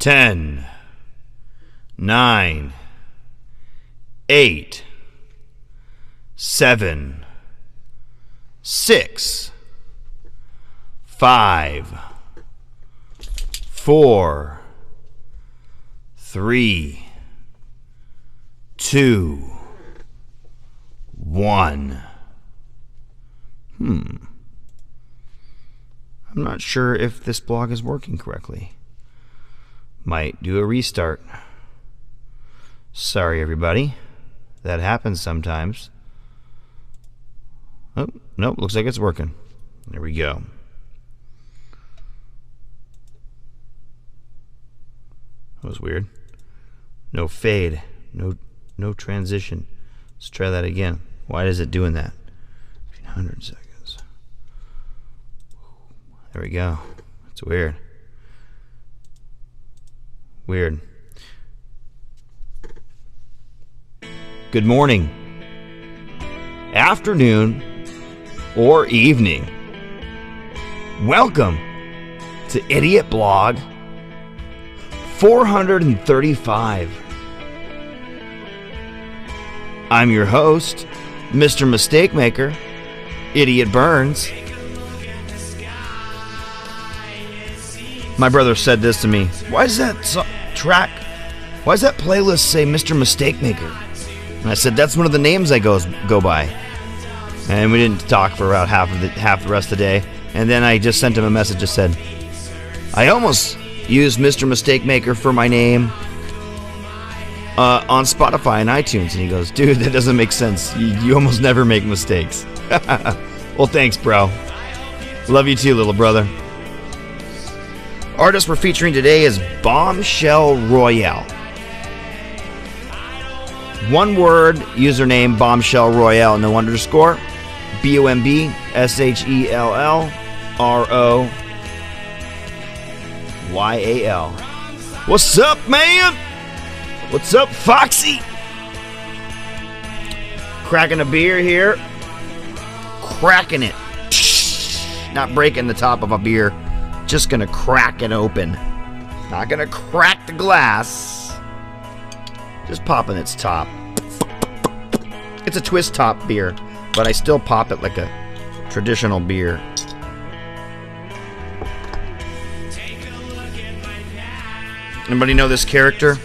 10, 9, 8, 7, 6, 5, 4, 3, 2, 1. I'm not sure if this blog is working correctly. Might do a restart. Sorry, everybody. That happens sometimes. Oh, nope, looks like it's working. There we go. That was weird. No fade. No transition. Let's try that again. Why is it doing that? 100 seconds. There we go. It's weird. Weird. Good morning, afternoon, or evening. Welcome to Idiot Blog 435. I'm your host, Mr. Mistake Maker, Idiot Burns. My brother said this to me. Why does that why does that playlist say Mr. Mistake Maker? And I said, that's one of the names I go by. And we didn't talk for about half the rest of the day. And then I just sent him a message that said, I almost used Mr. Mistake Maker for my name on Spotify and iTunes. And he goes, dude, that doesn't make sense. You almost never make mistakes. Well, thanks, bro. Love you too, little brother. Artist we're featuring today is Bombshell Royale. One word, username Bombshell Royale, no underscore. BOMBSHELLROYAL. What's up, man? What's up, Foxy? Cracking a beer here. Cracking it. Not breaking the top of a beer. Just gonna crack it open. Not gonna crack the glass. Just popping its top. It's a twist top beer, but I still pop it like a traditional beer. Anybody know this character?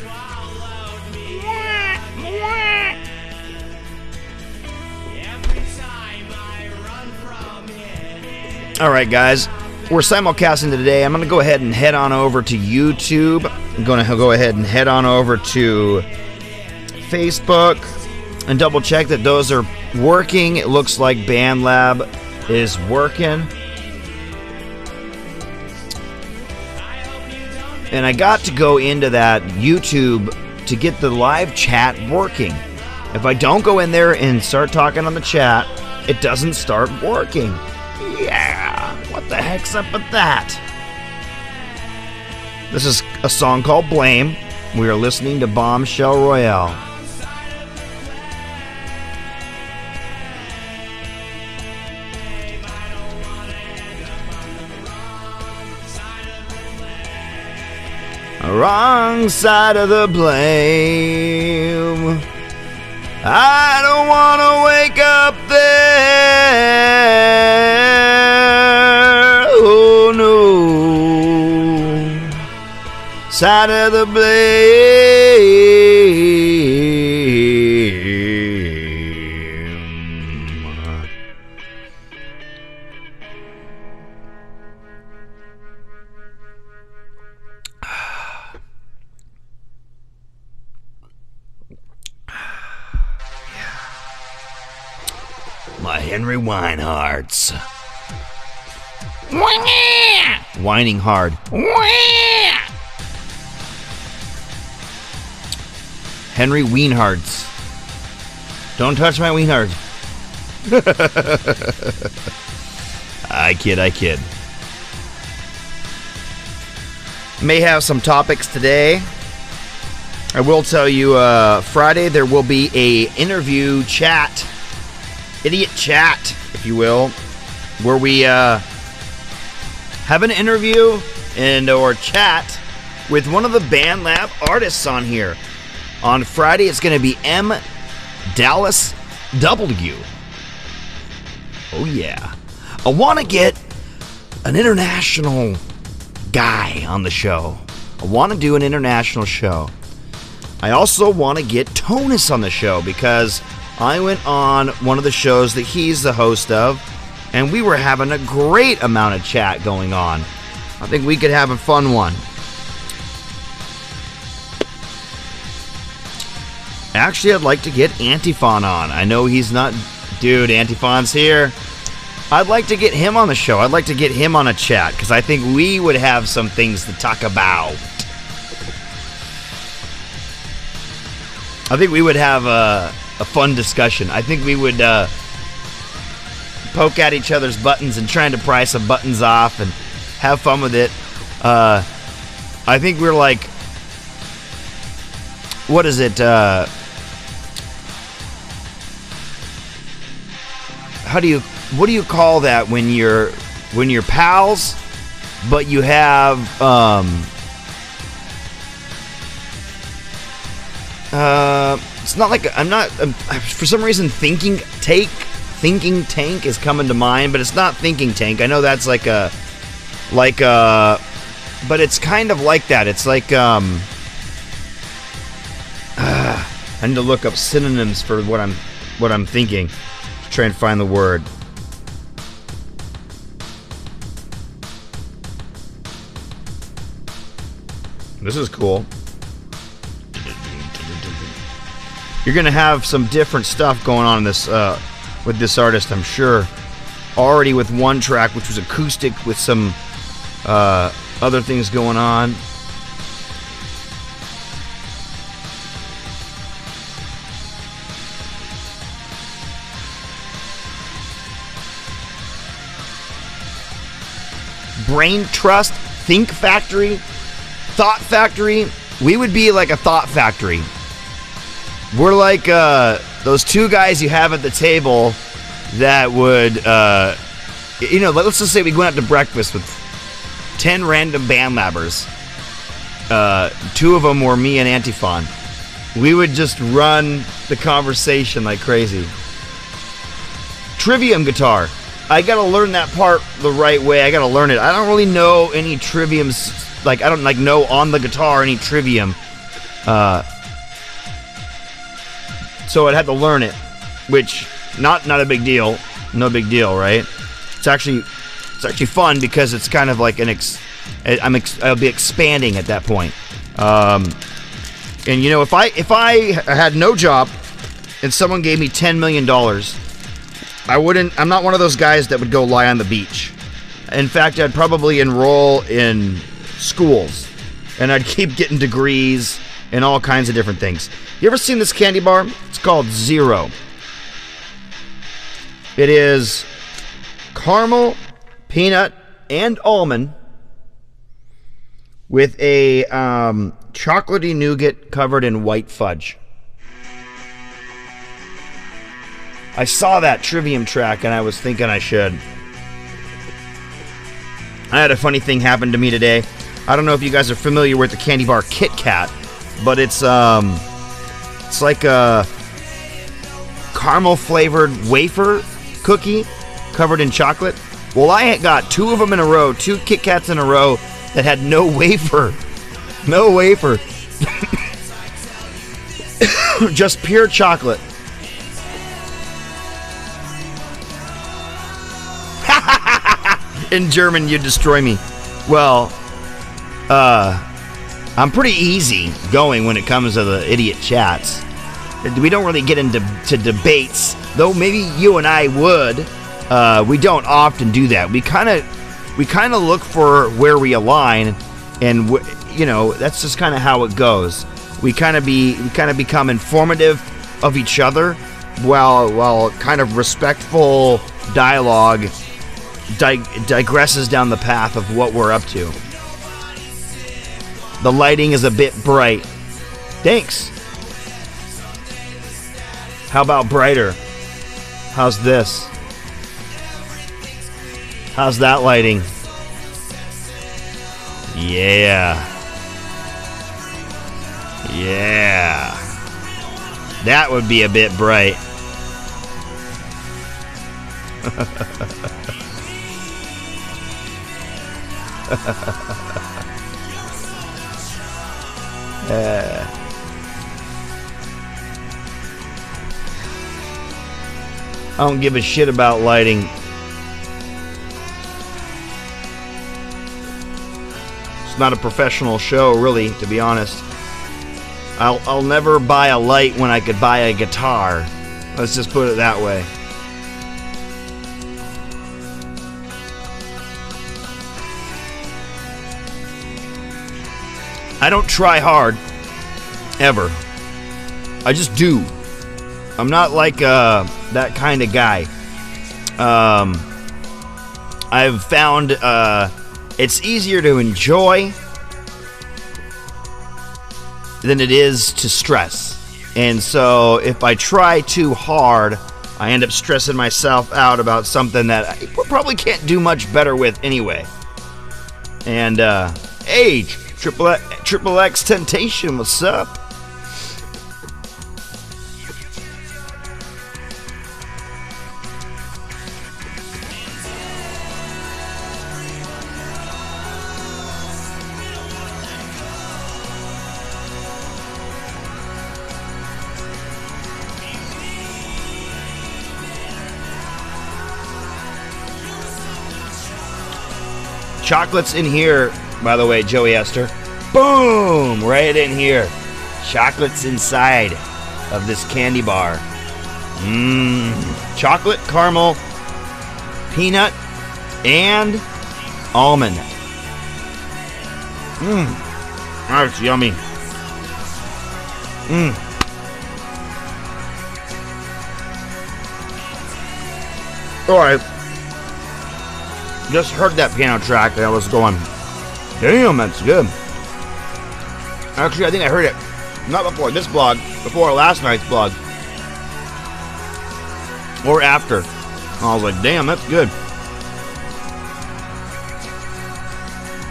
Alright, guys. We're simulcasting today. I'm going to go ahead and head on over to YouTube. I'm going to go ahead and head on over to Facebook and double check that those are working. It looks like BandLab is working. And I got to go into that YouTube to get the live chat working. If I don't go in there and start talking on the chat, it doesn't start working. Yeah. What the heck's up with that? This is a song called Blame. We are listening to Bombshell Royale. Wrong side of the blame. I don't want to wake up there. Oh no. Side of the blame. My Henry Winehards. Whining hard. Henry Wienhards. Don't touch my Wienhards. I kid. May have some topics today. I will tell you, Friday there will be a interview chat, idiot chat, if you will, where we have an interview and or chat with one of the BandLab artists on here. On Friday, it's going to be M. Dallas W. Oh, yeah. I want to get an international guy on the show. I want to do an international show. I also want to get Tonus on the show because I went on one of the shows that he's the host of, and we were having a great amount of chat going on. I think we could have a fun one. Actually, I'd like to get Antiphon on. I know he's not... Dude, Antiphon's here. I'd like to get him on the show. I'd like to get him on a chat, because I think we would have some things to talk about. I think we would have a fun discussion. I think we would poke at each other's buttons and trying to pry some buttons off and have fun with it. I think we're like... What is it? What do you call that when you're pals, but you have it's not like I'm for some reason thinking tank is coming to mind, but it's not thinking tank. I know that's but it's kind of like that. It's like I need to look up synonyms for what I'm thinking. Try and find the word. This is cool. You're gonna have some different stuff going on in this with this artist, I'm sure. Already with one track, which was acoustic, with some other things going on. Brain Trust, Think Factory, Thought Factory. We would be like a Thought Factory. We're like those two guys you have at the table that would, let's just say we went out to breakfast with 10 random BandLabbers. 2 of them were me and Antiphon. We would just run the conversation like crazy. Trivium guitar. I gotta learn that part the right way. I gotta learn it. I don't really know any triviums. Like, I don't know on the guitar any trivium. So I'd have to learn it, which not a big deal. No big deal, right? It's actually fun because it's kind of like I'll be expanding at that point. And if I had no job and someone gave me $10 million, I'm not one of those guys that would go lie on the beach. In fact, I'd probably enroll in schools, and I'd keep getting degrees and all kinds of different things. You ever seen this candy bar? It's called Zero. It is caramel, peanut, and almond with a chocolatey nougat covered in white fudge. I saw that Trivium track and I was thinking I should. I had a funny thing happen to me today. I don't know if you guys are familiar with the candy bar Kit Kat, but it's like a caramel flavored wafer cookie covered in chocolate. Well, I got 2 of them in a row, 2 Kit Kats in a row that had no wafer. No wafer. Just pure chocolate. In German, you destroy me. Well, I'm pretty easy going when it comes to the idiot chats. We don't really get into debates, though maybe you and I would. We don't often do that. We kind of look for where we align, and that's just kind of how it goes. We kind of become informative of each other, while kind of respectful dialogue digresses down the path of what we're up to. The lighting is a bit bright. Thanks. How about brighter? How's this? How's that lighting? Yeah. Yeah. That would be a bit bright. I don't give a shit about lighting. It's not a professional show, really, to be honest. I'll never buy a light when I could buy a guitar. Let's just put it that way. I don't try hard, ever. I just do. I'm not like that kind of guy. I've found it's easier to enjoy than it is to stress. And so if I try too hard, I end up stressing myself out about something that I probably can't do much better with anyway. And hey, Triple X Temptation, what's up? Chocolate's in here, by the way, Joey Esther. Boom! Right in here. Chocolate's inside of this candy bar. Chocolate, caramel, peanut, and almond. That's yummy. Alright. Just heard that piano track and I was going, damn, that's good. Actually, I think I heard it not before this blog, before last night's blog, or after. And I was like, damn, that's good.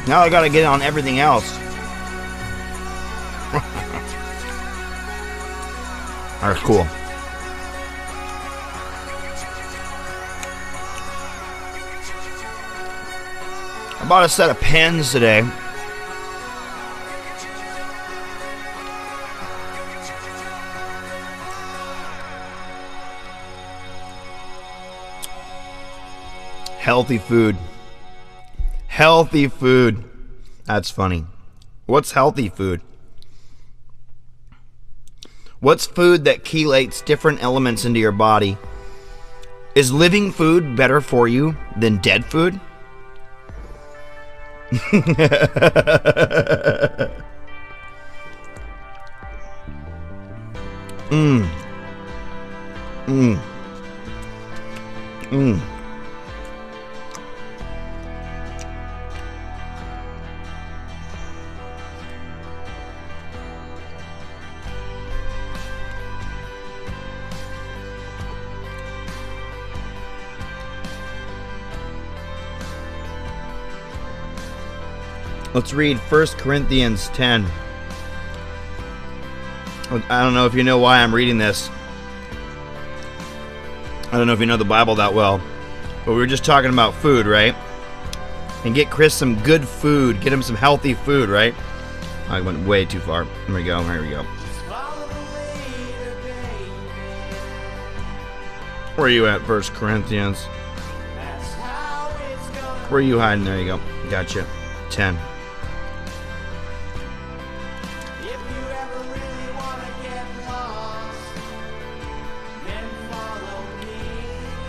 Now I gotta get on everything else. That's cool. I bought a set of pens today. Healthy food. Healthy food. That's funny. What's healthy food? What's food that chelates different elements into your body? Is living food better for you than dead food? Let's read 1 Corinthians 10. I don't know if you know why I'm reading this. I don't know if you know the Bible that well. But we were just talking about food, right? And get Chris some good food. Get him some healthy food, right? I went way too far. Here we go. Here we go. Where are you at, 1 Corinthians? Where are you hiding? There you go. Gotcha. 10.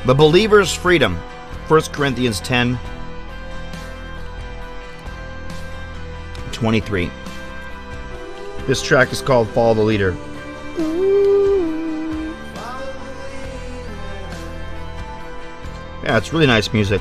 The believer's freedom. 1 Corinthians 10, 23. This track is called Follow the Leader. Yeah, it's really nice music.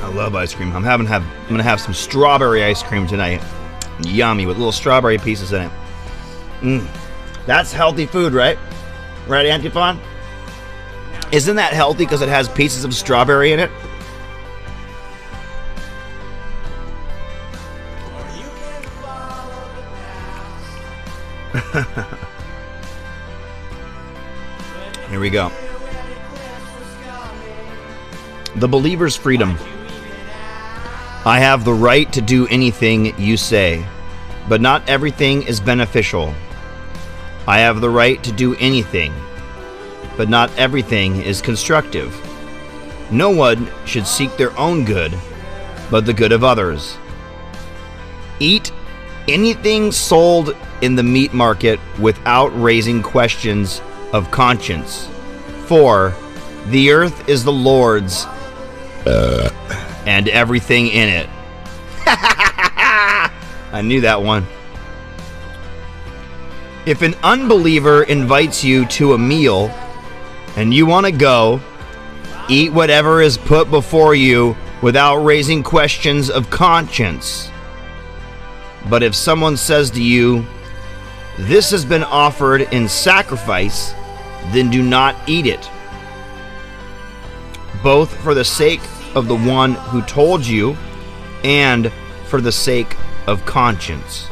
I love ice cream. I'm gonna have some strawberry ice cream tonight. Yummy, with little strawberry pieces in it. That's healthy food, right? Right, Antiphon? Isn't that healthy because it has pieces of strawberry in it? Here we go. The believer's freedom. I have the right to do anything you say, but not everything is beneficial. I have the right to do anything, but not everything is constructive. No one should seek their own good, but the good of others. Eat anything sold in the meat market without raising questions of conscience, for the earth is the Lord's and everything in it. I knew that one. If an unbeliever invites you to a meal and you want to go, eat whatever is put before you without raising questions of conscience. But if someone says to you, "This has been offered in sacrifice," then do not eat it, both for the sake of the one who told you and for the sake of conscience.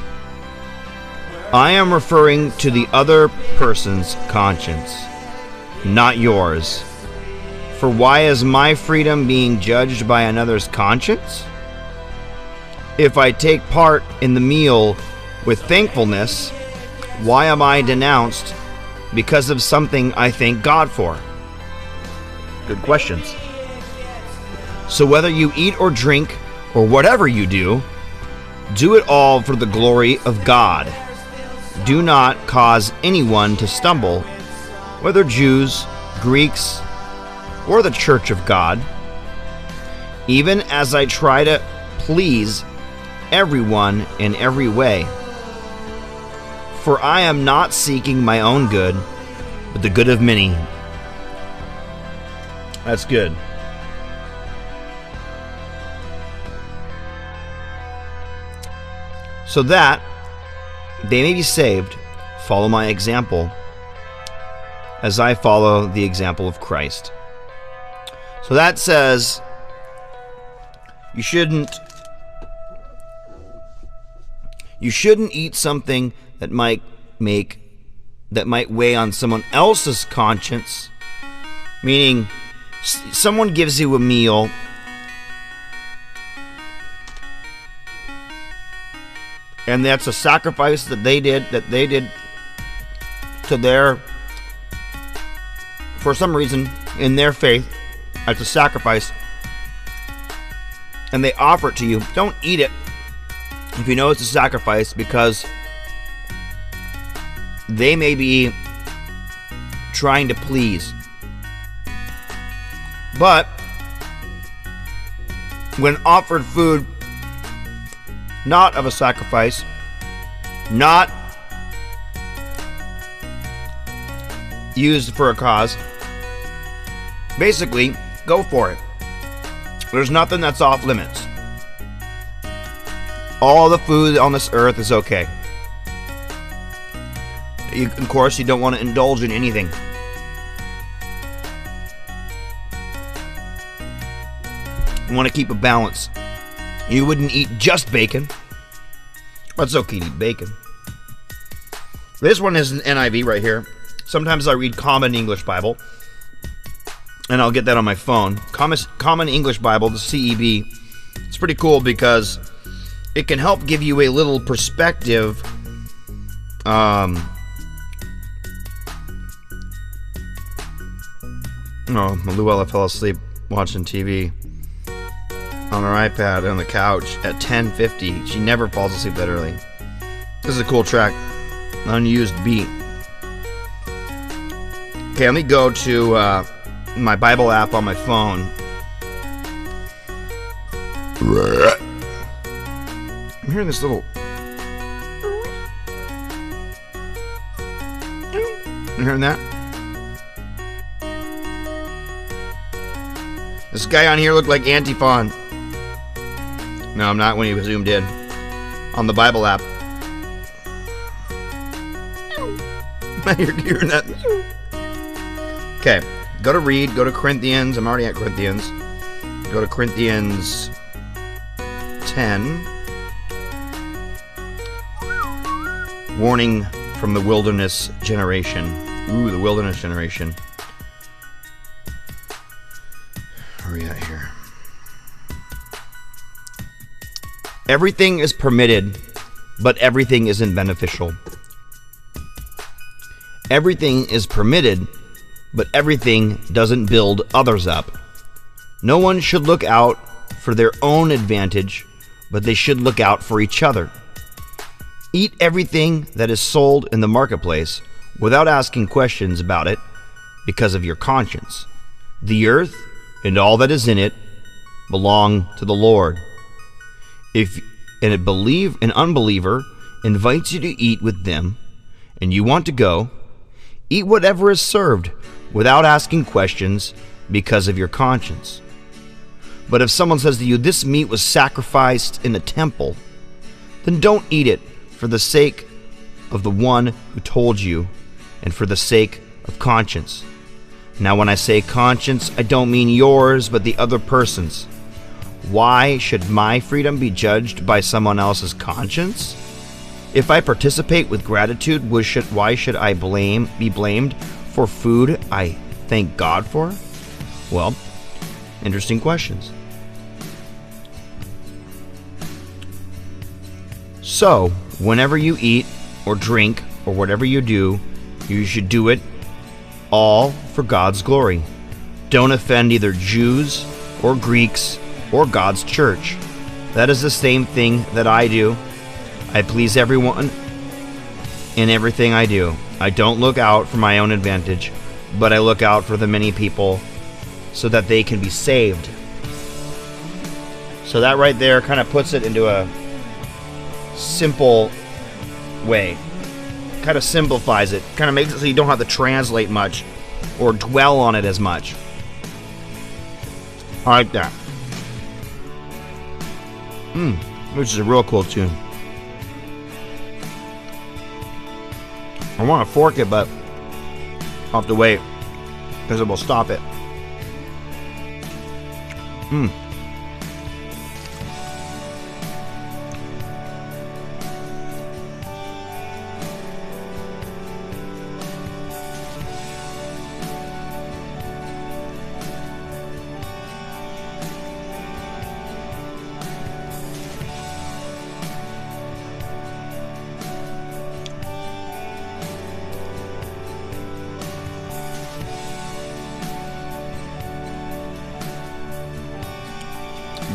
I am referring to the other person's conscience, not yours. For why is my freedom being judged by another's conscience? If I take part in the meal with thankfulness, why am I denounced because of something I thank God for? Good questions. So whether you eat or drink or whatever you do it all for the glory of God. Do not cause anyone to stumble, whether Jews, Greeks, or the Church of God, even as I try to please everyone in every way. For I am not seeking my own good, but the good of many. That's good. So that they may be saved, follow my example, as I follow the example of Christ. So that says you shouldn't eat something that might weigh on someone else's conscience. Meaning, someone gives you a meal and that's a sacrifice that they did to their, for some reason, in their faith. That's a sacrifice. And they offer it to you. Don't eat it if you know it's a sacrifice, because they may be trying to please. But when offered food not of a sacrifice, not used for a cause, basically, go for it. There's nothing that's off limits. All the food on this earth is okay. Of course, you don't want to indulge in anything. You want to keep a balance. You wouldn't eat just bacon. But it's okay to eat bacon. This one is an NIV right here. Sometimes I read Common English Bible, and I'll get that on my phone. Common English Bible, the CEB. It's pretty cool because it can help give you a little perspective. Oh, Luella fell asleep watching TV on her iPad on the couch at 10:50. She never falls asleep that early. This is a cool track. Unused beat. Okay, let me go to my Bible app on my phone. I'm hearing this little... You hearing that? This guy on here looked like Antiphon. No, I'm not when you zoomed in. On the Bible app. You're hearing that? Okay, go to read, go to Corinthians. I'm already at Corinthians. Go to Corinthians 10. Warning from the wilderness generation. Ooh, the wilderness generation. Where are we at here? Everything is permitted, but everything isn't beneficial. Everything is permitted, but everything doesn't build others up. No one should look out for their own advantage, but they should look out for each other. Eat everything that is sold in the marketplace without asking questions about it because of your conscience. The earth and all that is in it belong to the Lord. If an unbeliever invites you to eat with them and you want to go, eat whatever is served without asking questions because of your conscience. But if someone says to you, this meat was sacrificed in a temple, then don't eat it for the sake of the one who told you and for the sake of conscience. Now, when I say conscience, I don't mean yours, but the other person's. Why should my freedom be judged by someone else's conscience? If I participate with gratitude, why should I be blamed for food I thank God for? Well, interesting questions. So, whenever you eat or drink or whatever you do, you should do it all for God's glory. Don't offend either Jews or Greeks or God's church. That is the same thing that I do. I please everyone in everything I do. I don't look out for my own advantage, but I look out for the many people so that they can be saved. So that right there kind of puts it into a simple way. Kind of simplifies it. Kind of makes it so you don't have to translate much or dwell on it as much. I like that. Which is a real cool tune. I want to fork it, but I'll have to wait because it will stop it.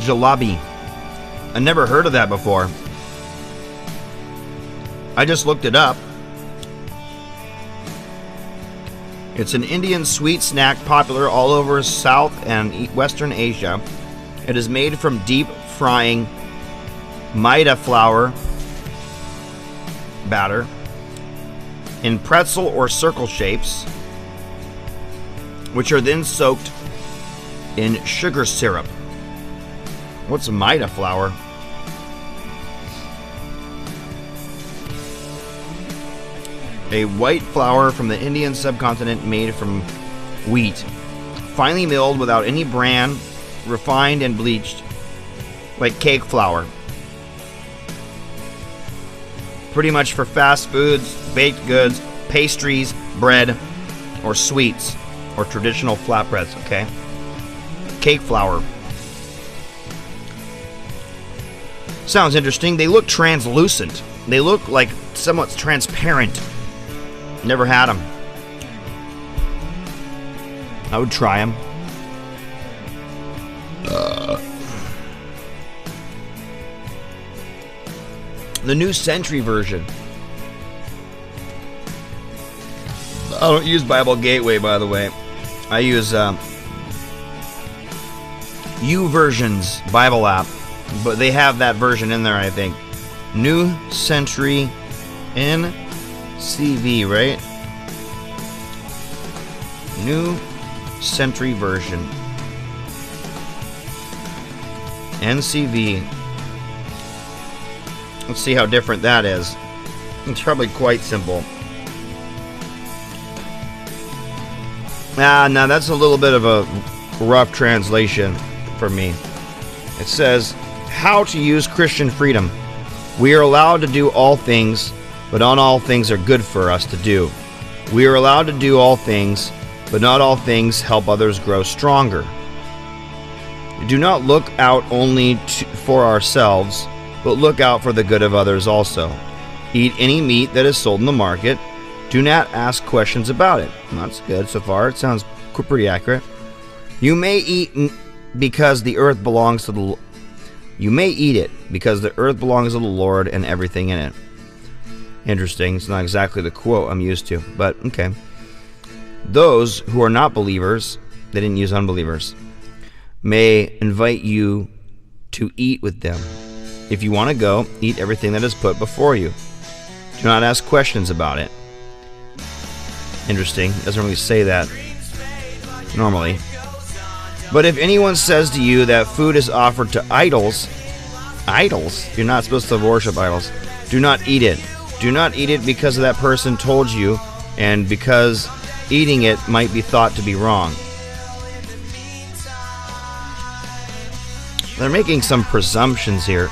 Jalebi. I never heard of that before. I just looked it up. It's an Indian sweet snack popular all over South and Western Asia. It is made from deep frying maida flour batter in pretzel or circle shapes, which are then soaked in sugar syrup. What's maida flour? A white flour from the Indian subcontinent made from wheat, finely milled without any bran, refined and bleached, like cake flour. Pretty much for fast foods, baked goods, pastries, bread, or sweets, or traditional flatbreads, okay? Cake flour. Sounds interesting. They look translucent. They look like somewhat transparent. Never had them. I would try them. The New Century Version. I don't use Bible Gateway, by the way. I use YouVersion's Bible app. But they have that version in there, I think. New Century NCV, right? New Century Version. NCV. Let's see how different that is. It's probably quite simple. No, that's a little bit of a rough translation for me. It says, how to use Christian freedom. We are allowed to do all things, but not all things are good for us to do. We are allowed to do all things, but not all things help others grow stronger. Do not look out only for ourselves, but look out for the good of others also. Eat any meat that is sold in the market. Do not ask questions about it. That's good so far. It sounds pretty accurate. You may eat because the earth belongs to the. You may eat it because the earth belongs to the Lord and everything in it. Interesting. It's not exactly the quote I'm used to, but okay. Those who are not believers, they didn't use unbelievers, may invite you to eat with them. If you want to go, eat everything that is put before you. Do not ask questions about it. Interesting. Doesn't really say that normally. But if anyone says to you that food is offered to idols, you're not supposed to worship idols, do not eat it. Do not eat it because that person told you, and because eating it might be thought to be wrong. They're making some presumptions here.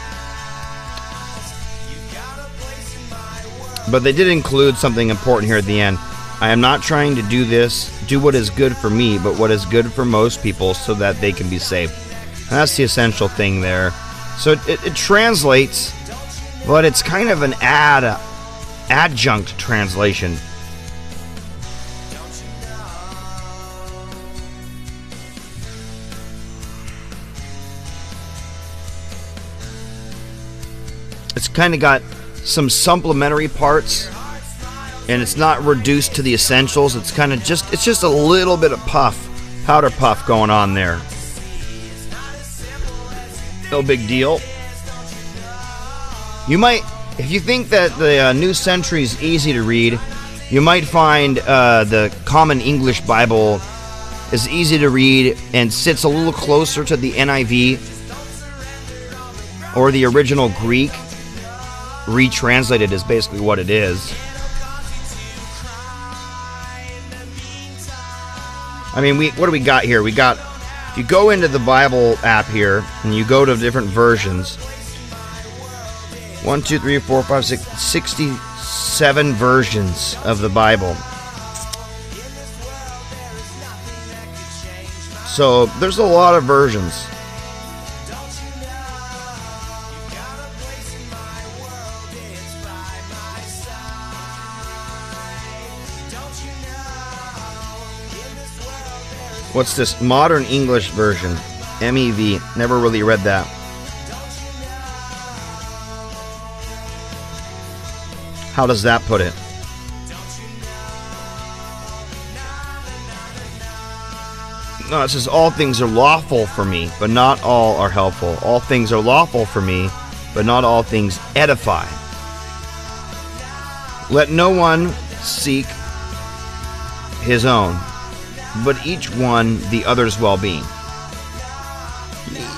But they did include something important here at the end. I am not trying to do what is good for me, but what is good for most people so that they can be saved. And that's the essential thing there. So it translates, but it's kind of an adjunct translation. It's kind of got some supplementary parts, and it's not reduced to the essentials. It's kind of just a little bit of powder puff going on there. No big deal. You might, if you think that the New Century is easy to read, you might find the Common English Bible is easy to read and sits a little closer to the NIV or the original Greek. Retranslated is basically what it is. I mean, what do we got here? We got, if you go into the Bible app here and you go to different versions, 1, 2, 3, 4, 5, 6, 67 versions of the Bible. So there's a lot of versions. What's this? Modern English Version. MEV. Never really read that. How does that put it? No, it says all things are lawful for me, but not all are helpful. All things are lawful for me, but not all things edify. Let no one seek his own, but each one the other's well-being.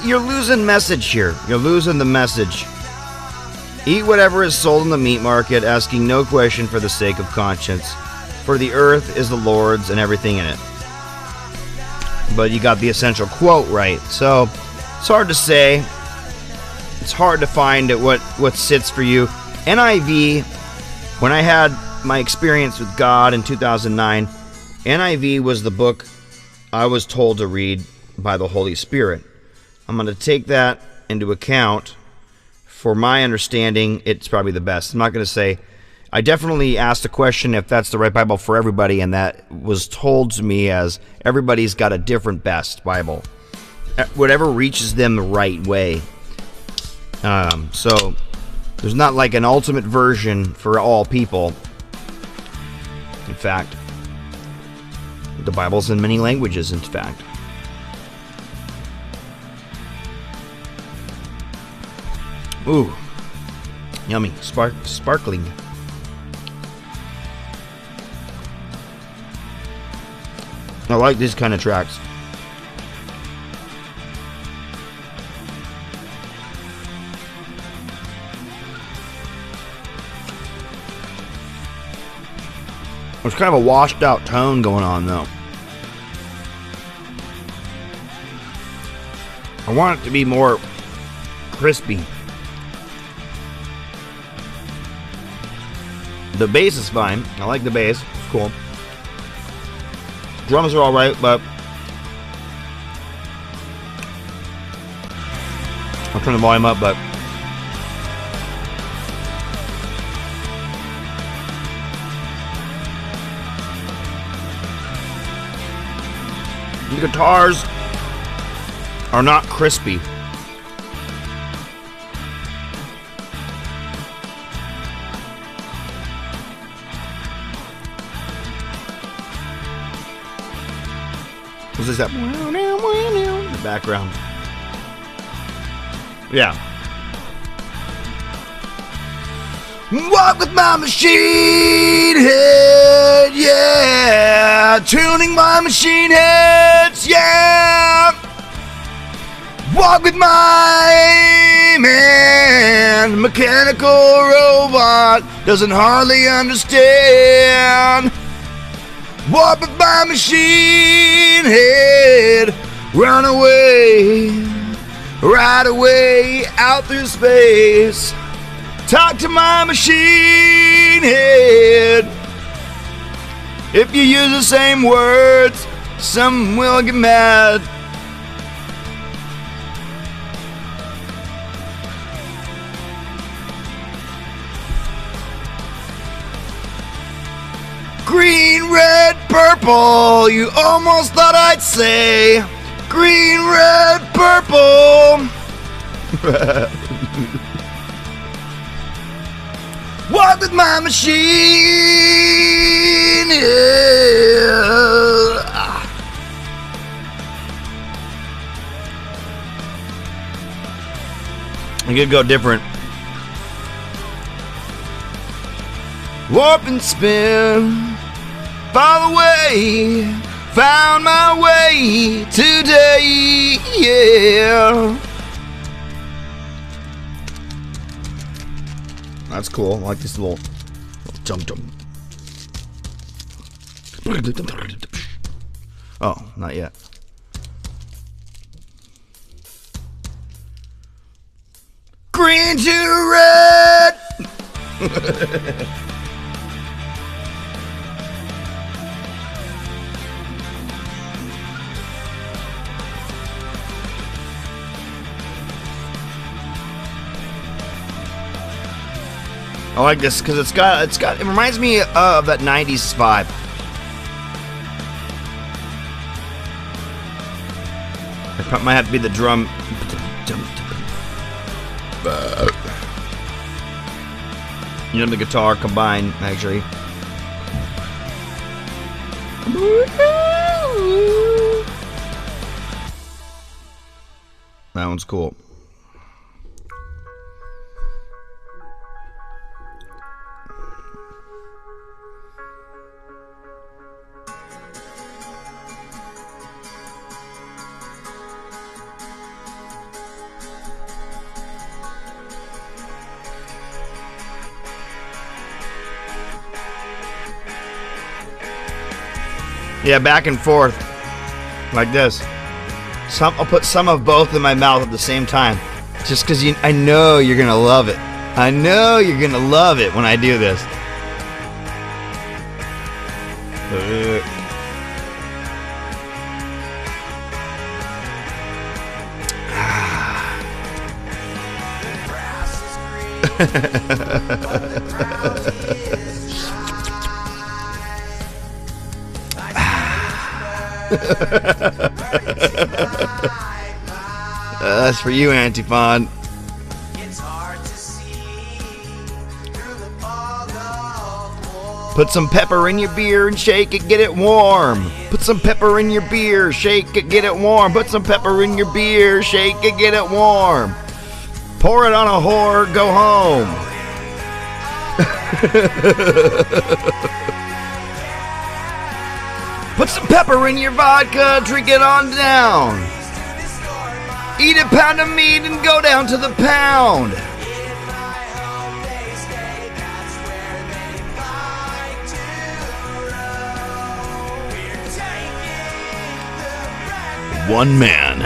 You're losing message here. You're losing the message. Eat whatever is sold in the meat market, asking no question for the sake of conscience. For the earth is the Lord's and everything in it. But you got the essential quote right. So it's hard to say. It's hard to find what sits for you. NIV, when I had my experience with God in 2009, NIV was the book I was told to read by the Holy Spirit. I'm going to take that into account. For my understanding, it's probably the best. I'm not going to say, I definitely asked a question if that's the right Bible for everybody, and that was told to me as everybody's got a different best Bible. Whatever reaches them the right way. So there's not like an ultimate version for all people. In fact, the Bible's in many languages, in fact. Ooh, yummy, sparkling. I like these kind of tracks. There's kind of a washed out tone going on though. I want it to be more crispy. The bass is fine. I like the bass. It's cool. Drums are alright, but I'll turn the volume up, but the guitars are not crispy. What's this that? The background. Yeah. Walk with my machine head, yeah. Tuning my machine heads, yeah. Walk with my man. Mechanical robot doesn't hardly understand. Walk with my machine head. Run away, right away out through space. Talk to my machine head. If you use the same words, some will get mad. Green, red, purple, you almost thought I'd say. Green, red, purple. Walk with my machine, yeah. I could go different. Warp and spin, follow the way, found my way today, yeah. That's cool. I like this little jump. Oh, not yet. Green to red. I like this because it reminds me of that 90s vibe. It might have to be the drum. You know, the guitar combined, actually. That one's cool. Yeah, back and forth, like this. I'll put some of both in my mouth at the same time, just because I know you're gonna love it. I know you're gonna love it when I do this. That's for you, Antiphon. Put some pepper in your beer and shake it, get it warm. Put some pepper in your beer, shake it, get it warm. Put some pepper in your beer, shake it, get it warm. Pour it on a whore, go home. Put some pepper in your vodka, drink it on down. Eat a pound of meat and go down to the pound. One man,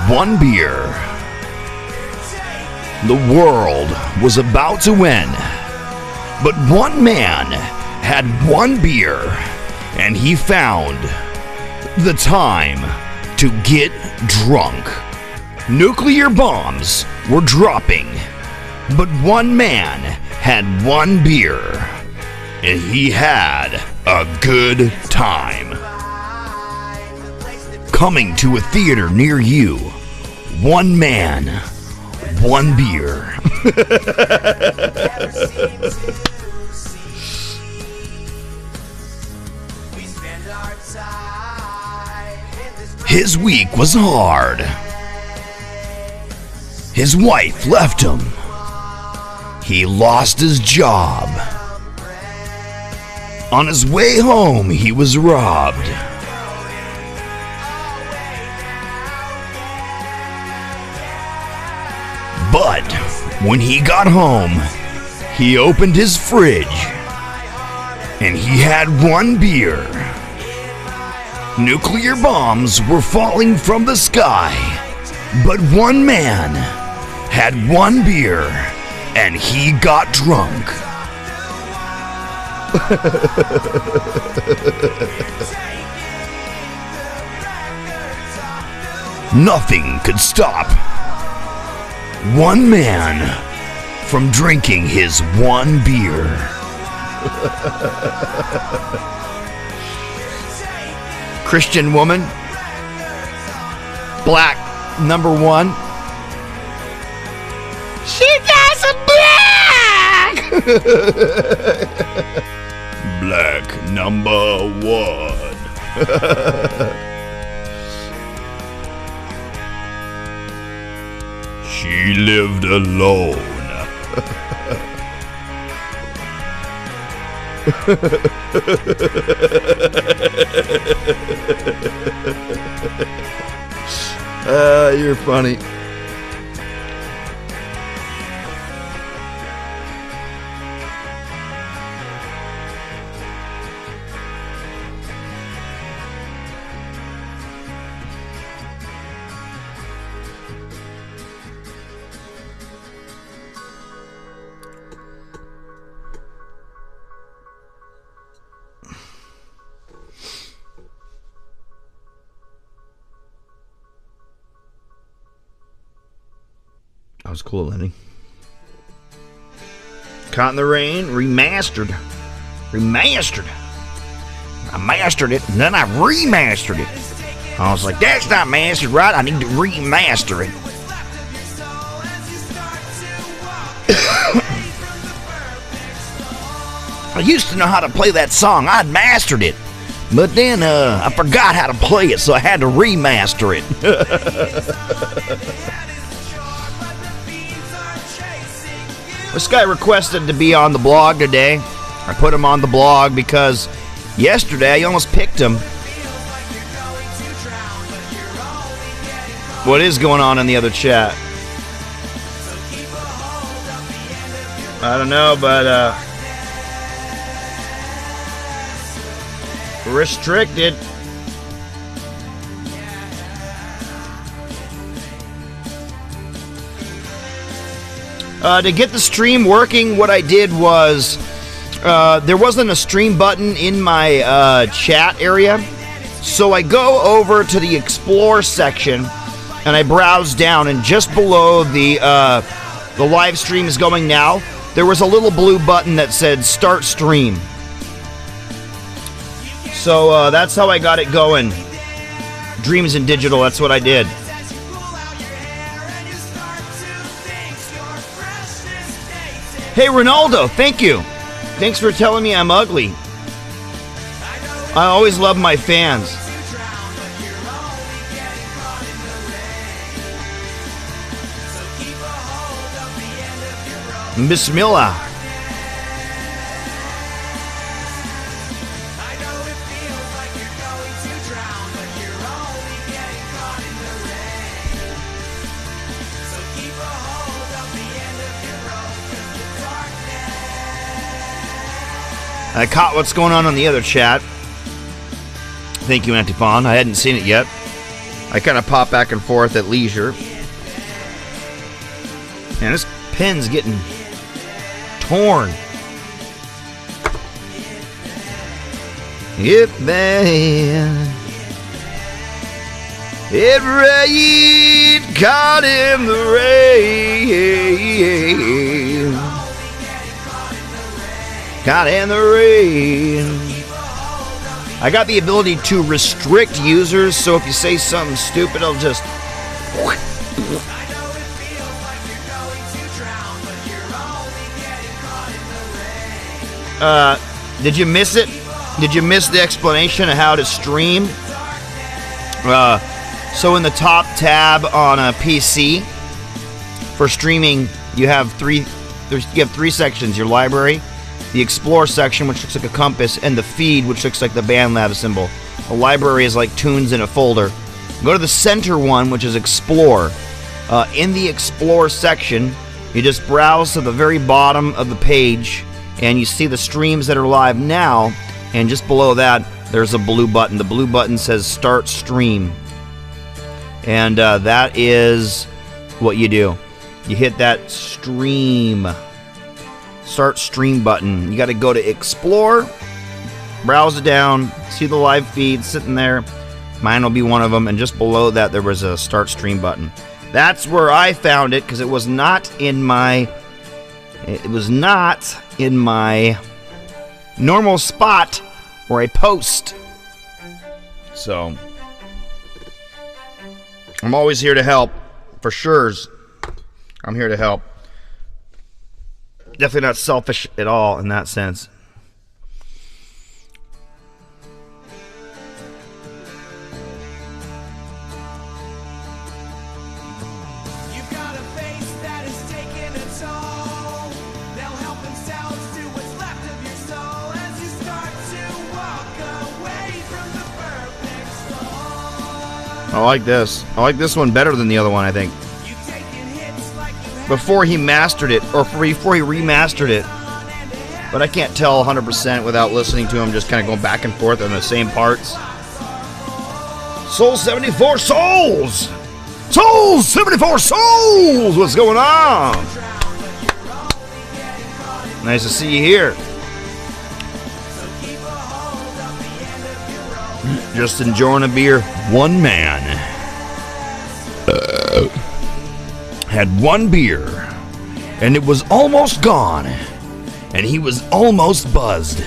one beer. The world was about to end, but one man had one beer, and he found the time to get drunk. Nuclear bombs were dropping, but one man had one beer, and he had a good time. Coming to a theater near you, one man, one beer. His week was hard. His wife left him. He lost his job. On his way home, he was robbed. But when he got home, he opened his fridge and he had one beer. Nuclear bombs were falling from the sky, but one man had one beer and he got drunk. Nothing could stop one man from drinking his one beer. Christian woman, black number one. She does a black. Black number one. She lived alone. You're funny. That was cool, Lenny. Caught in the Rain, remastered. I mastered it, and then I remastered it. I was like, that's not mastered right, I need to remaster it. I used to know how to play that song. I'd mastered it. But then I forgot how to play it, so I had to remaster it. This guy requested to be on the blog today. I put him on the blog because yesterday I almost picked him. What is going on in the other chat? I don't know, but restricted. To get the stream working, what I did was there wasn't a stream button in my chat area, so I go over to the Explore section and I browse down, and just below the live stream is going now, there was a little blue button that said Start Stream. So that's how I got it going. Dreams in Digital, that's what I did. Hey, Ronaldo, thank you. Thanks for telling me I'm ugly. I always love my fans. Bismillah. I caught what's going on the other chat. Thank you, Antiphon. I hadn't seen it yet. I kind of pop back and forth at leisure. And this pen's getting torn. It rained, caught in the rain. Caught in the rain. I got the ability to restrict users, so if you say something stupid, I'll just... Did you miss it? Did you miss the explanation of how to stream? So in the top tab on a PC, for streaming, you have three sections. Your library, the Explore section, which looks like a compass, and the Feed, which looks like the BandLab symbol. The library is like tunes in a folder. Go to the center one, which is Explore. In the Explore section, you just browse to the very bottom of the page, and you see the streams that are live now, and just below that, there's a blue button. The blue button says Start Stream. And that is what you do. You hit that Start Stream button. You got to go to Explore, browse it down, see the live feed sitting there. Mine will be one of them, and just below that there was a Start Stream button. That's where I found it, because it was not in my normal spot where I post. So I'm always here to help, for sure. I'm here to help. Definitely not selfish at all in that sense. You've got a face that is taking a toll. They'll help themselves to what's left of your soul as you start to walk away from the perfect soul. I like this. I like this one better than the other one, I think. You've taken hits like you have Before he mastered it, or before he remastered it. But I can't tell 100% without listening to him, just kind of going back and forth on the same parts. Soul 74 Souls! Souls 74 Souls! What's going on? Nice to see you here. Just enjoying a beer. One man had one beer, and it was almost gone, and he was almost buzzed.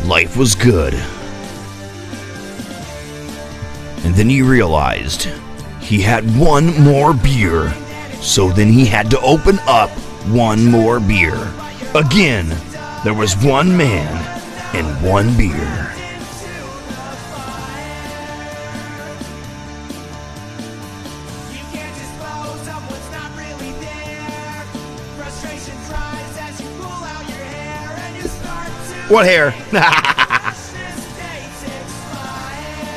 Life was good. And then he realized he had one more beer, so then he had to open up one more beer. Again, there was one man and one beer. You can't dispose of what's not really there. Frustration cries as you pull out your hair and you start to What hair? this date's expired.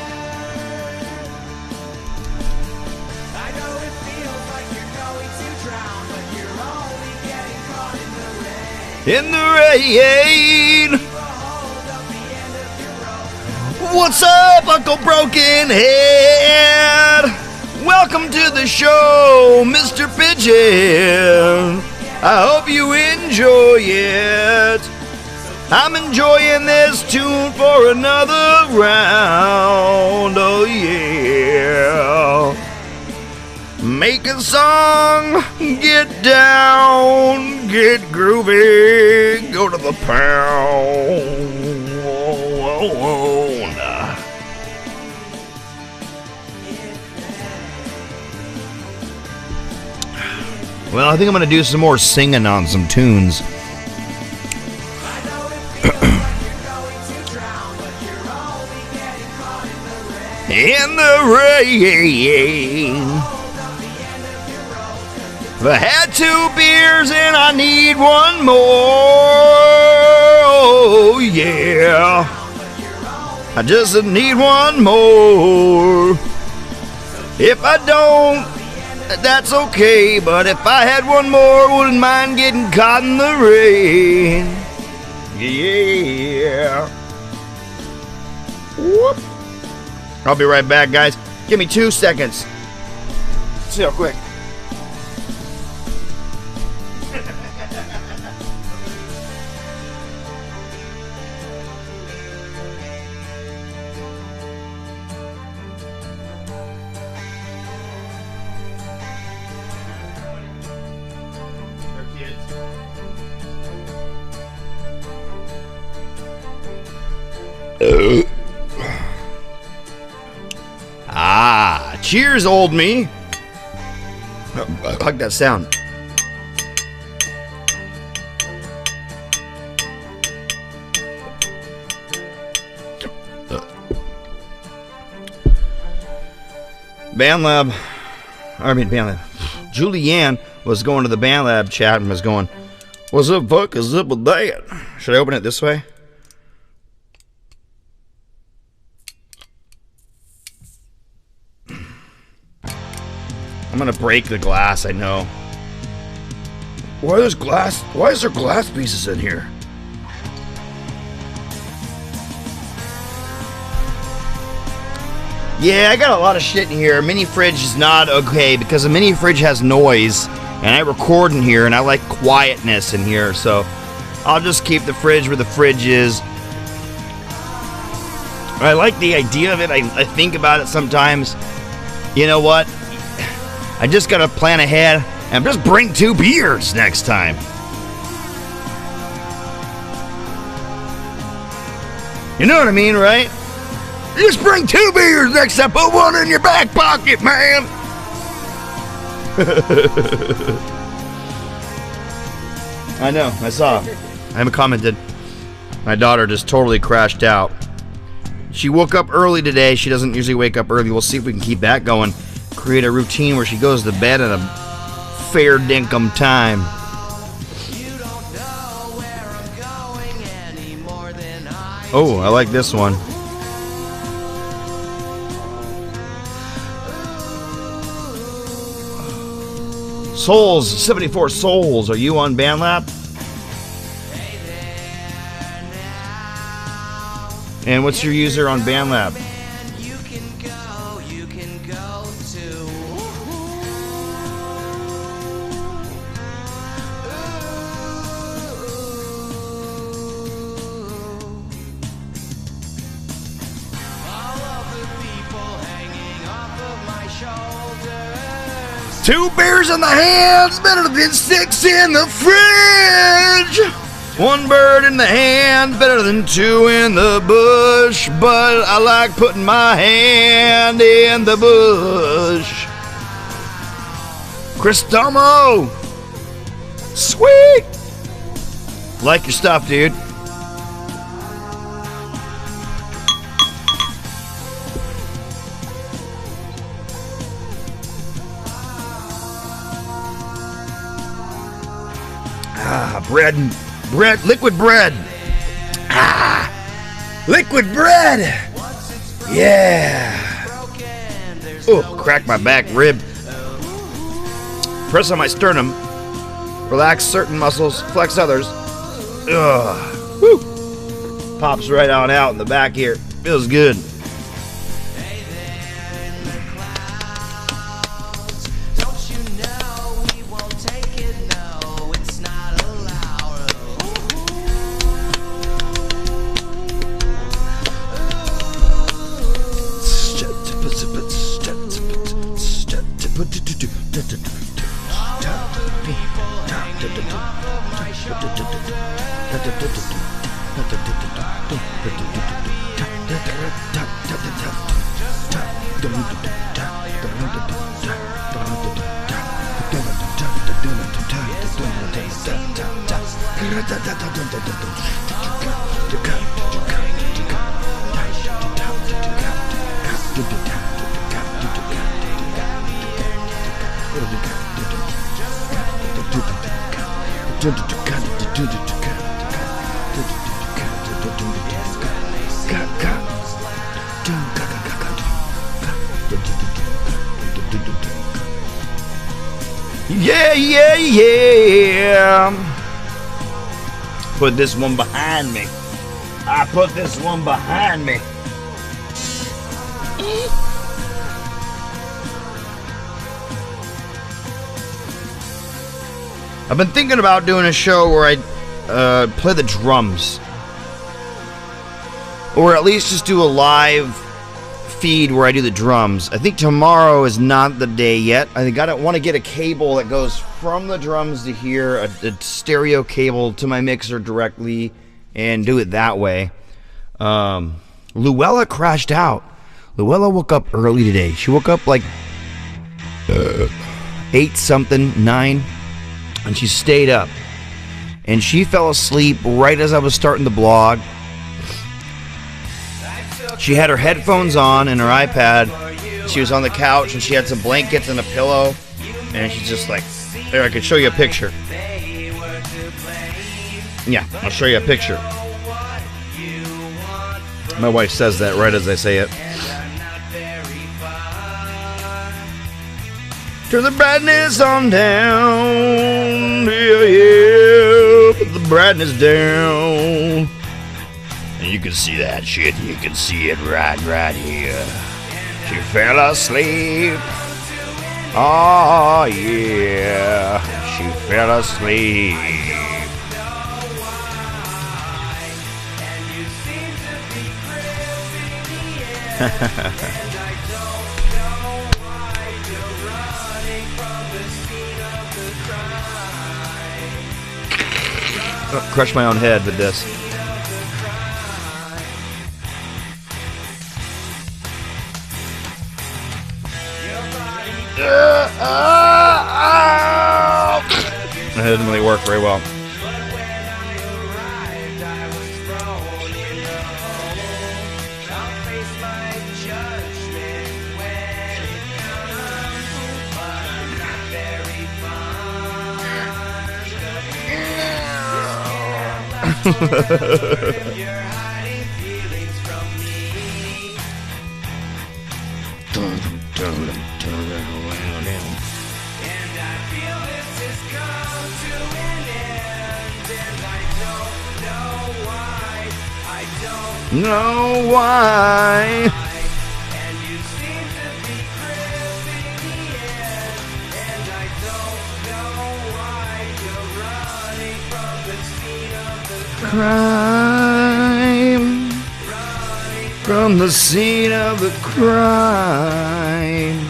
I know it feels like you're going to drown, but you're only getting caught in the rain. In the rain. Hold up the end of your rope. What's up, Uncle Broken Head? Welcome to the show, Mr. Pigeon. I hope you enjoy it. I'm enjoying this tune for another round. Oh, yeah. Make a song, get down, get groovy, go to the pound. Well, I think I'm going to do some more singing on some tunes. In the rain. I had 2 beers and I need one more. Oh, yeah. I just need one more. If I don't, that's okay. But if I had one more, wouldn't mind getting caught in the rain. Yeah. Whoop. I'll be right back, guys. Give me 2 seconds. See how quick. Cheers, old me. I like that sound. BandLab. Julianne was going to the BandLab chat and was going, "What's up, fuck is up with that?" Should I open it this way? I'm gonna break the glass, I know. Why is there glass pieces in here? Yeah, I got a lot of shit in here. Mini fridge is not okay because the mini fridge has noise and I record in here and I like quietness in here, so I'll just keep the fridge where the fridge is. I like the idea of it. I think about it sometimes. You know what? I just gotta plan ahead and just bring 2 beers next time. You know what I mean, right? Just bring 2 beers next time. Put one in your back pocket, man. I know, I saw. I haven't commented. My daughter just totally crashed out. She woke up early today. She doesn't usually wake up early. We'll see if we can keep that going. Create a routine where she goes to bed at a fair dinkum time. Oh, I like this one. Souls, 74 Souls. Are you on BandLab? And what's your user on BandLab? Two beers in the hands, better than 6 in the fridge. One bird in the hand, better than 2 in the bush. But I like putting my hand in the bush. Cristomo, sweet. Like your stuff, dude. Bread, liquid bread. Liquid bread. Yeah. Oh, crack my back rib. Press on my sternum. Relax certain muscles, flex others. Ugh. Woo. Pops right on out in the back here. Feels good. Yeah. Put this one behind me. I put this one behind me. I've been thinking about doing a show where I play the drums. Or at least just do a live feed where I do the drums. I think tomorrow is not the day yet. I think I don't want to get a cable that goes from the drums to here, a stereo cable to my mixer directly, and do it that way. Luella crashed out. Luella woke up early today. She woke up like 8 something, 9, and she stayed up. And she fell asleep right as I was starting the blog. She had her headphones on and her iPad. She was on the couch and she had some blankets and a pillow. And she's just like, there, I could show you a picture. Yeah, I'll show you a picture. My wife says that right as I say it. Turn the brightness on down. Yeah, put the brightness down. And you can see that shit. You can see it right here. She fell asleep. Oh, yeah. She fell asleep. Oh, crush my own head with this. That didn't really work very well. Know why. Crime from the scene of the crime.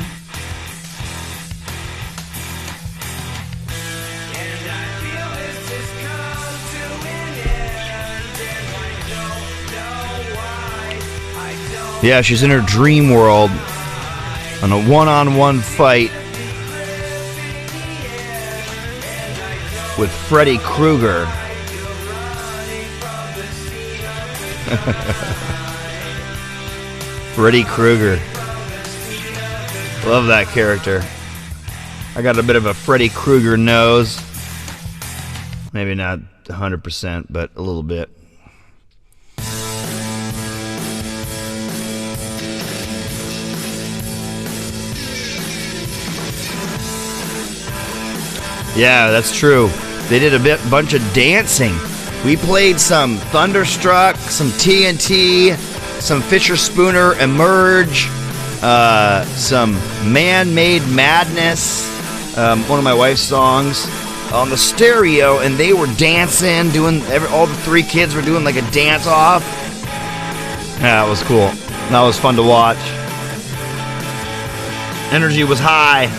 Yeah, she's in her dream world on a one-on-one fight with Freddy Krueger. Freddy Krueger. Love that character. I got a bit of a Freddy Krueger nose. Maybe not 100%, but a little bit. Yeah, that's true. They did a bunch of dancing. We played some Thunderstruck, some TNT, some Fisher Spooner Emerge, some Man-Made Madness, one of my wife's songs, on the stereo, and they were dancing, all the 3 kids were doing like a dance-off. Yeah, it was cool. That was fun to watch. Energy was high.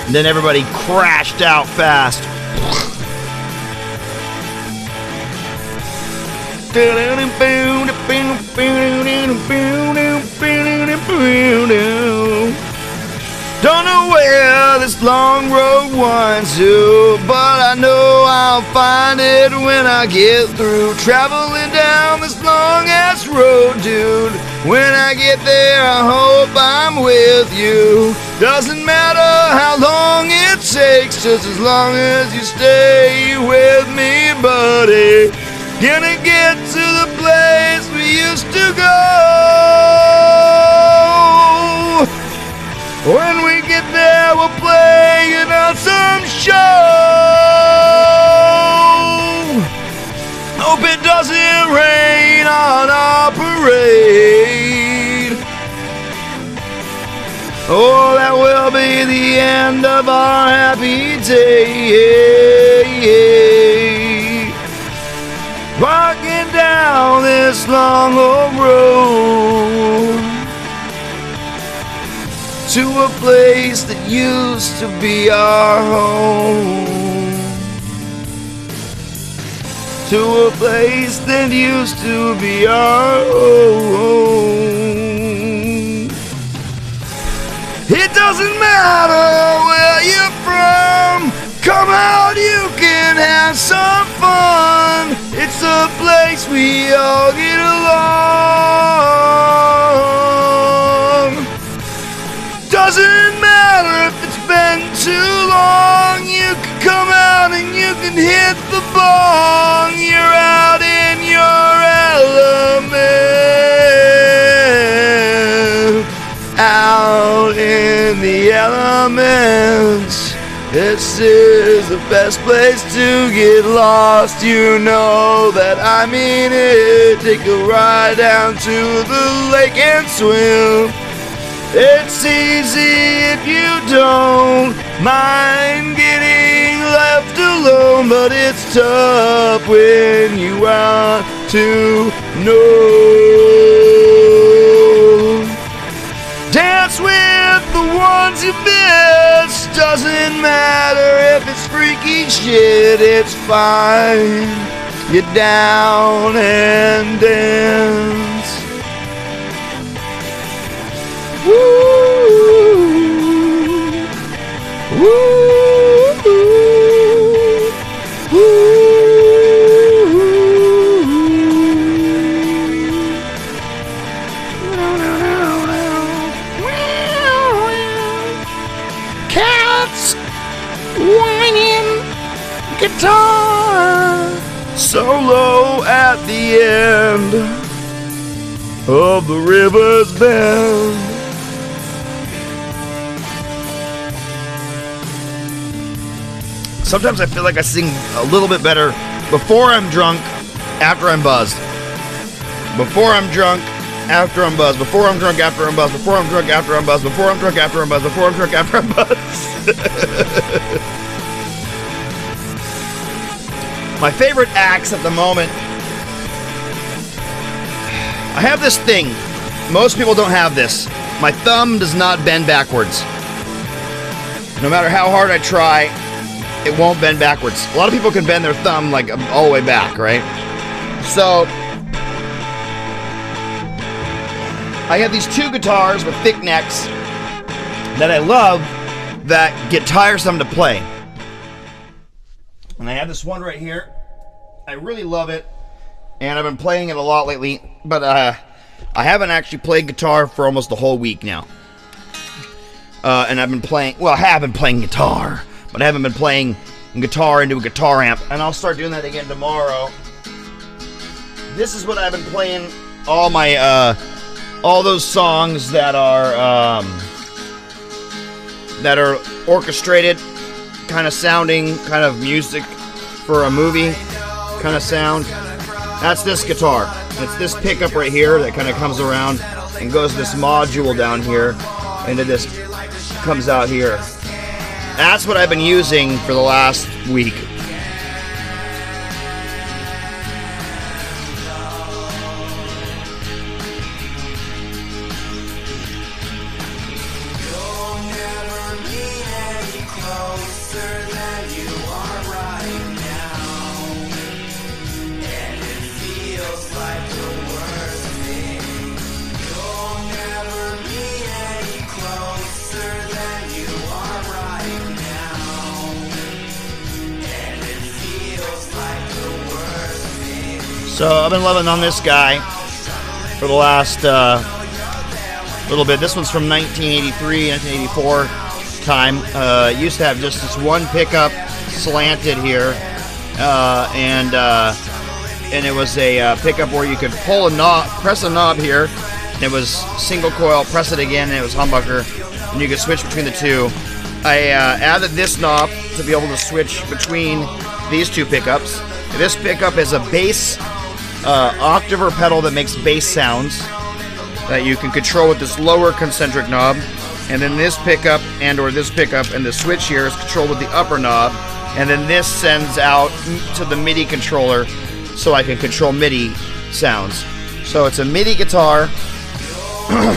And then everybody crashed out fast. Don't know where this long road winds to, but I know I'll find it when I get through traveling down this long ass road, dude. When I get there, I hope I'm with you. Doesn't matter how long it takes, just as long as you stay with me, buddy. Gonna get to the place we used to go. When we get there, we'll play you out some show. Hope it doesn't rain on our parade. end of our happy day. Walking down this long old road to a place that used to be our home. To a place that used to be our home. It doesn't matter where you're from, come out, you can have some fun. It's a place we all get along. Doesn't matter if it's been too long, you can come out and you can hit the bong. You're out in your element, out in the elements. This is the best place to get lost. You know that I mean it. Take a ride down to the lake and swim. It's easy if you don't mind getting left alone, but it's tough when you want to know. Dance with the ones you miss. Doesn't matter if it's freaky shit, it's fine. Get down and dance. Woo! Woo! Cats whining guitar solo at the end of the river's bend. Sometimes I feel like I sing a little bit better before I'm drunk, after I'm buzzed. Before I'm drunk, after I'm buzzed. Before I'm drunk, after I'm buzzed. Before I'm drunk, after I'm buzzed. Before I'm drunk, after I'm buzzed. Before I'm drunk, after I'm buzzed. My favorite acts at the moment. I have this thing. Most people don't have this. My thumb does not bend backwards. No matter how hard I try, it won't bend backwards. A lot of people can bend their thumb like all the way back, right? So I have these two guitars with thick necks that I love that get tiresome to play. And I have this one right here. I really love it. And I've been playing it a lot lately. But I haven't actually played guitar for almost a whole week now. And I've been playing, well, I have been playing guitar, but I haven't been playing guitar into a guitar amp. And I'll start doing that again tomorrow. This is what I've been playing all my, all those songs that are orchestrated, kind of sounding, kind of music for a movie kind of sound. That's this guitar. It's this pickup right here that kind of comes around and goes to this module down here, and then this comes out here. That's what I've been using for the last week. So I've been loving on this guy for the last little bit. This one's from 1983, 1984 time. It used to have just this one pickup slanted here, and it was a pickup where you could pull a knob, press a knob here, and it was single coil, press it again, and it was humbucker, and you could switch between the two. I added this knob to be able to switch between these two pickups. This pickup is a bass octaver pedal that makes bass sounds that you can control with this lower concentric knob. and then this pickup or this pickup and the switch here is controlled with the upper knob, and then this sends out to the MIDI controller so I can control MIDI sounds. So it's a MIDI guitar,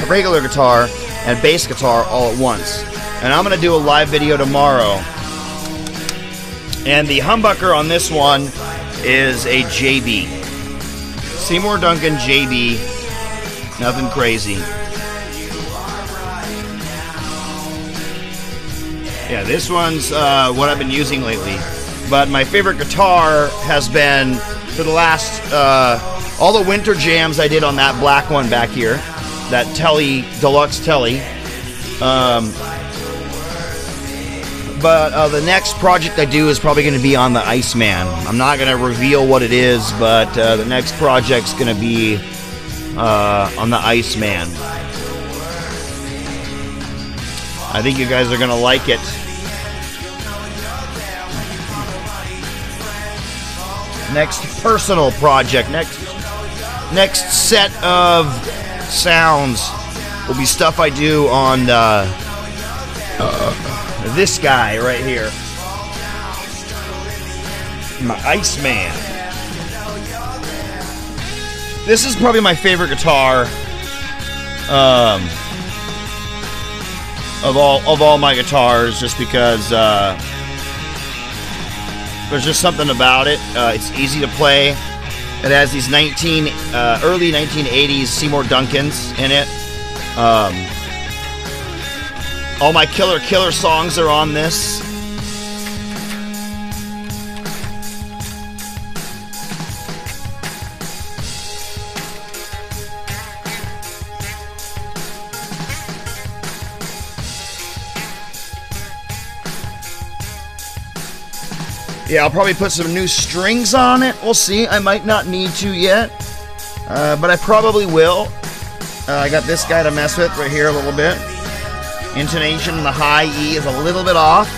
regular guitar, and bass guitar all at once. And I'm going to do a live video tomorrow. And the humbucker on this one is a JB. Seymour Duncan JB. Nothing crazy. Yeah, this one's what I've been using lately. But my favorite guitar has been, for the last, all the winter jams I did on that black one back here. That Tele, Deluxe Tele. But the next project I do is probably going to be on the Iceman. I'm not going to reveal what it is, but the next project's going to be on the Iceman. I think you guys are going to like it. Next personal project, next set of sounds will be stuff I do on this guy right here, my Iceman. This is probably my favorite guitar of all my guitars, just because there's just something about it. It's easy to play. It has these early 1980s Seymour Duncans in it. All my killer songs are on this. Yeah, I'll probably put some new strings on it. We'll see. I might not need to yet, but I probably will. I got this guy to mess with right here a little bit. Intonation in the high E is a little bit off.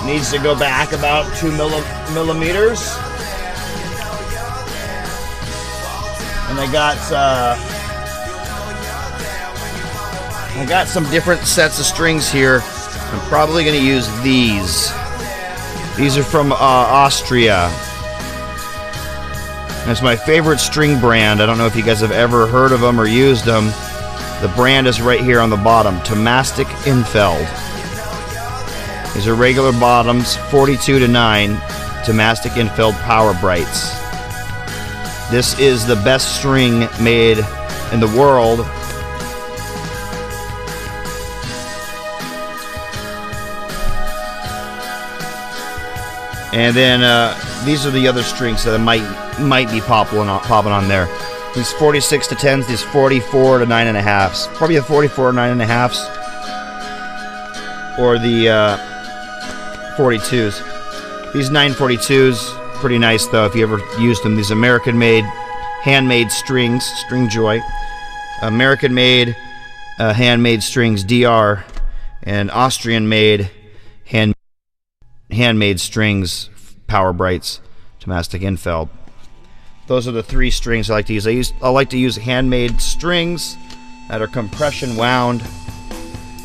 Needs to go back about 2 millimeters. And I got some different sets of strings here. I'm probably going to use these. These are from Austria. It's my favorite string brand. I don't know if you guys have ever heard of them or used them. The brand is right here on the bottom, Thomastic Infeld. These are regular bottoms, 42 to 9, Thomastic Infeld Power Brights. This is the best string made in the world. And then these are the other strings that might be popping on there. These 46 to 10s, these 44 to 9.5s. Probably the 44 9.5s. Or the 42s. These 942s, pretty nice though if you ever used them. These American-made, handmade strings, String Joy. American-made, handmade strings, DR. And Austrian-made, handmade strings, Power Brights, Thomastic Infeld. Those are the 3 strings I like to use. I like to use handmade strings that are compression wound.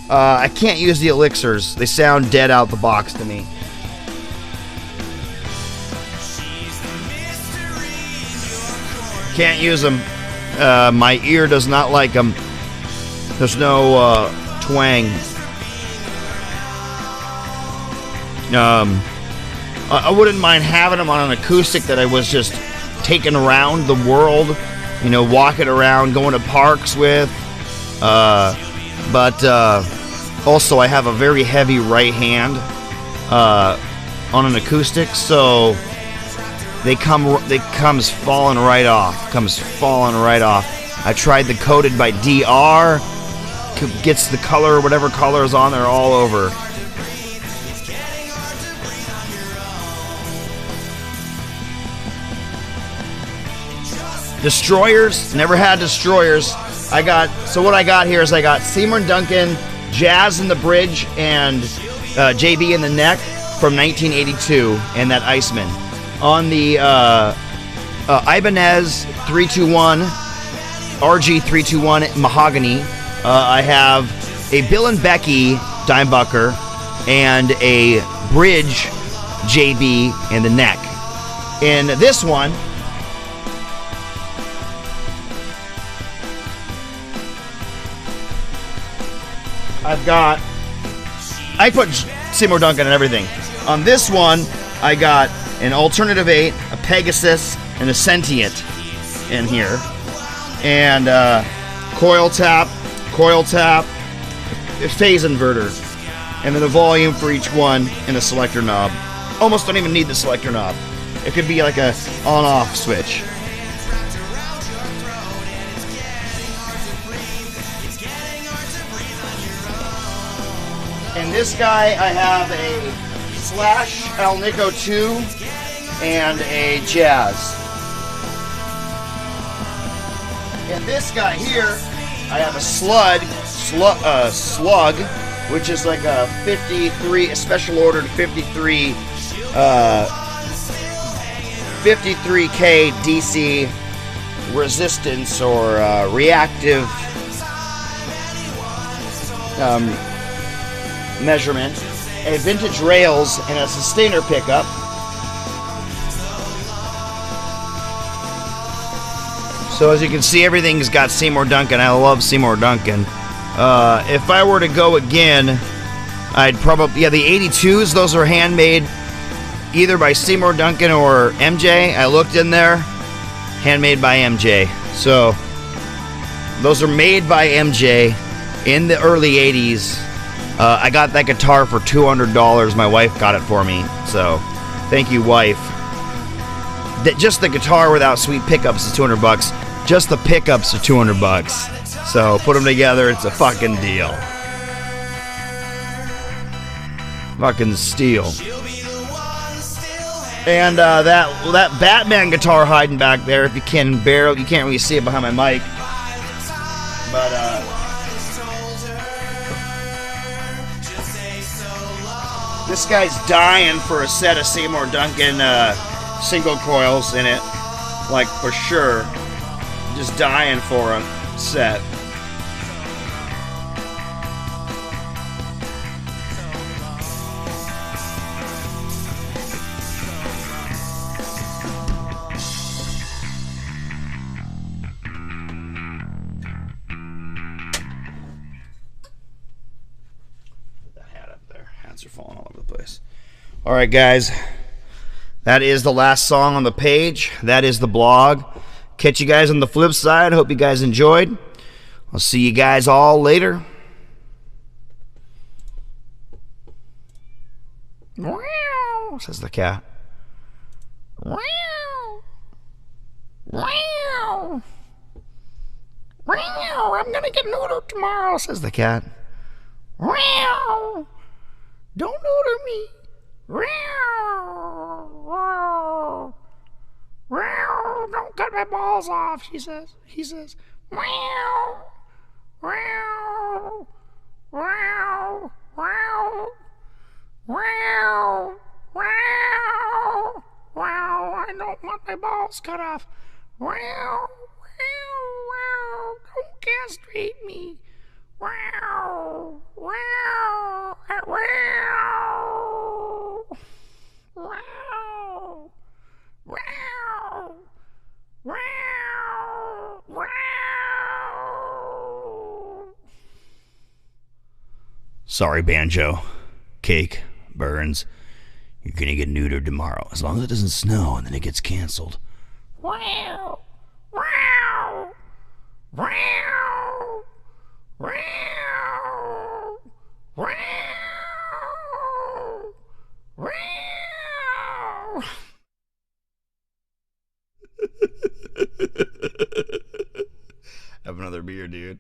I can't use the elixirs. They sound dead out the box to me. Can't use them. My ear does not like them. There's no twang. I wouldn't mind having them on an acoustic that I was just taking around the world, you know, walking around, going to parks with. But also I have a very heavy right hand on an acoustic, so they comes falling right off. I tried the Coated by DR. Gets the color, whatever color is on there, all over. Destroyers, never had Destroyers. So what I got here is I got Seymour Duncan, Jazz in the Bridge, and JB in the Neck from 1982, and that Iceman. On the Ibanez 321, RG321 Mahogany, I have a Bill and Becky Dimebucker and a bridge JB in the neck. In this one, I put Seymour Duncan and everything. On this one, I got an Alternative 8, a Pegasus, and a Sentient in here. And coil tap, a phase inverter, and then a volume for each one and a selector knob. Almost don't even need the selector knob. It could be like a on-off switch. In this guy, I have a Slash Alnico 2 and a Jazz. In this guy here, I have a Slug, which is like a 53, a special ordered 53K DC resistance or reactive measurement, a vintage rails, and a sustainer pickup. So as you can see, everything's got Seymour Duncan. I love Seymour Duncan. If I were to go again, I'd probably, the 82s, those are handmade either by Seymour Duncan or MJ. I looked in there, handmade by MJ. So those are made by MJ in the early 80s. I got that guitar for $200. My wife got it for me, so thank you, wife. Just the guitar without sweet pickups is $200. Just the pickups are $200. So put them together, it's a fucking deal. Fucking steal. And that Batman guitar hiding back there, if you can barely, you can't really see it behind my mic. But this guy's dying for a set of Seymour Duncan single coils in it, like for sure. Just dying for a set. Are falling all over the place. All right, guys, that is the last song on the page. That is the blog. Catch you guys on the flip side. Hope you guys enjoyed. I'll see you guys all later. Meow, says the cat. Meow. Meow. Meow. I'm gonna get neutered tomorrow, says the cat. Meow. Don't neuter me. Don't cut my balls off, she says. He says, wow, wow, wow, wow, wow, wow, wow. I don't want my balls cut off. Wow, wow, wow. Don't castrate me. Wow, wow, wow, wow, wow, wow, wow. Sorry, Banjo, Cake, Burns. You're gonna get neutered tomorrow, as long as it doesn't snow and then it gets canceled. Wow, wow, wow. Wow! Wow! Wow! Have another beer, dude.